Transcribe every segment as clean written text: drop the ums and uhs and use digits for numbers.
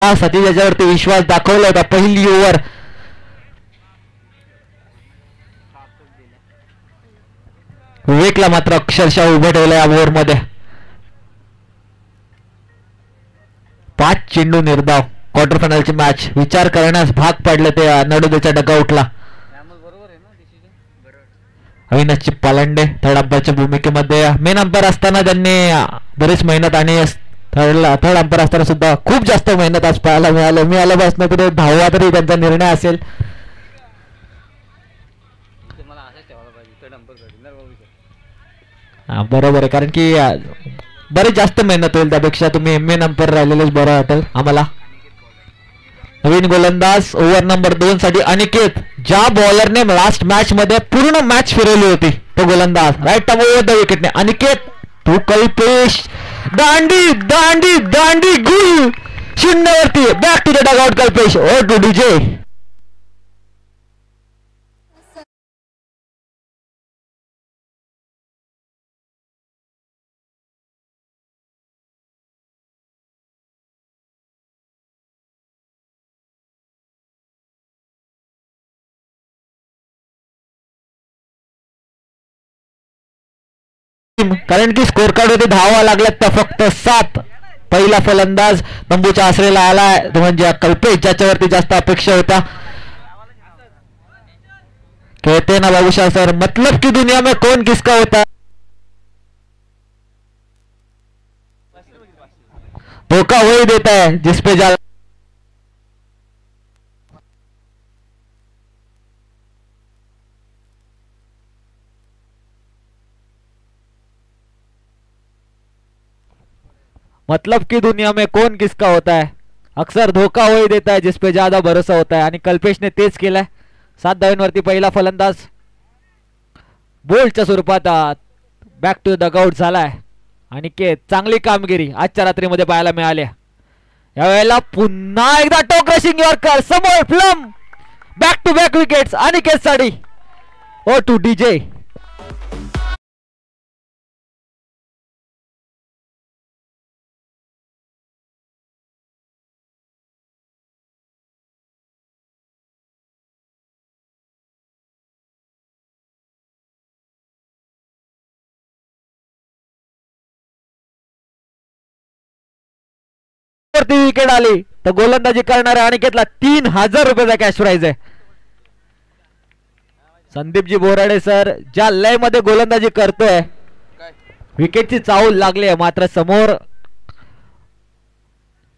सतीश याच्यावरती विश्वास दाखवला होता. पहिली ओव्हर विवेकला मात्र अक्षरशः उभं ठेवलं या ओव्हर मध्ये. 5 चेंडू निर्धाव. क्वार्टर फायनलची मॅच विचार करण्यास भाग पडले ते नडोदेच्या डगआउटला. अविनाश पालांडे थर्ड अंपायरच्या भूमिकेमध्ये. मेन अंपायर असताना त्यांनी बरीच मेहनत आणि थर्ड अंपायर असताना सुद्धा खूप जास्त मेहनत आज पाहायला मिळालं. मी आल्यापासून तरी 10वा तरी त्यांचा निर्णय असेल. बरोबर आहे, कारण की बरीच जास्त मेहनत होईल त्यापेक्षा तुम्ही मेन अंपायर राहिलेलेच बरं वाटेल आम्हाला. नवीन गोलंदाज ओव्हर नंबर 2 साठी अनिकेत. ज्या बॉलरने लास्ट मॅच मध्ये पूर्ण मॅच फिरवली होती तो गोलंदाज राईट ओव्हर द विकेटने अनिकेत. तू कल्पेश दांडी दांडी दांडी गुल 0 वरती. Back to the dugout Kalpesh. Oh to DJ. कारण की स्कोर कार्ड होते धावा लागल्यात त्या फक्त 7. पहिला फलंदाज तंबूच्या आसरेला आलाय म्हणजे कल्पेश, ज्याच्यावरती जास्त अपेक्षा होत्या. कहते ना बाबूशाह सर, मतलब की दुनिया में कौन किसका होता. धोखा वही देता है जिसपे जा. मतलब की दुनिया में कौन किसका होता है, अक्सर धोखा वही देता है जिसपे ज्यादा भरोसा होता है. आणि कल्पेशने तेच केलंय. 7 धावांवरती पहिला फलंदाज बोल्डच्या स्वरूपात बॅक टू द डगआउट झालाय. आणि चांगली कामगिरी आजच्या रात्रीमध्ये पाहायला मिळाली. यावेळेला पुन्हा एकदा टोक रशिंग यॉर्कर समोर फ्लम. Back to back wickets Aniket साठी. ओ टू डीजे. विकेट आली तर गोलंदाजी करणाऱ्या अनिकेतला 3000 रुपयाचा कॅश प्राइज आहे. संदीपजी बोराडे सर ज्या लय मध्ये गोलंदाजी करतोय, विकेटची चाहूल लागली आहे, मात्र समोर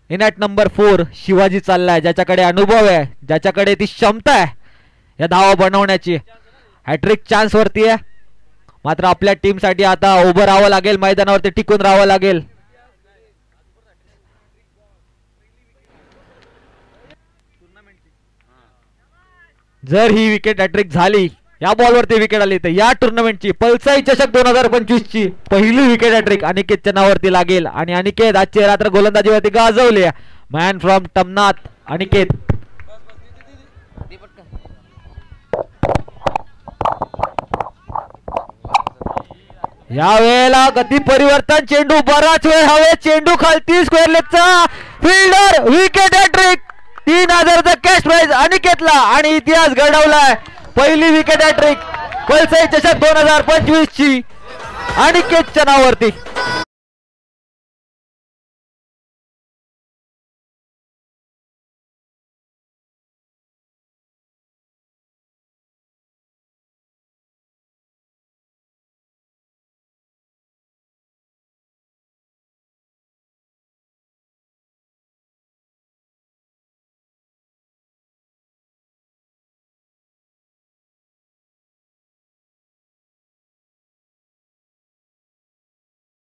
इनॅट नंबर 4 शिवाजी चाललाय, ज्याच्याकडे अनुभव आहे, ज्याच्याकडे ती क्षमता आहे या धावा बनवण्याची. हॅट्रिक चान्स वरती आहे, मात्र आपल्या टीम साठी आता उभं राहावं लागेल, मैदानावरती टिकून राहावं लागेल. जर ही विकेट हॅट्रिक झाली, या बॉलवरती विकेट आली, तर या टुर्नामेंटची पल्साई चषक 2025 ची पहिली विकेट हॅट्रिक अनिकेतच्या नावावरती लागेल. आणि अनिकेत आजची रात्र गोलंदाजीवरती गाजवली. मॅन फ्रॉम टमनाथ अनिकेत. या वेळेला गती परिवर्तन, चेंडू बराच वेळ हवे, चेंडू खालती स्क्वेअर लेगचा फिल्डर. Wicket hat trick. 3000चा कॅश प्राइज अनिकेतला आणि इतिहास घडवलाय. पहिली विकेट हॅट्रिक पल्साई चषक 2025 ची अनिकेतच्या नावावरती.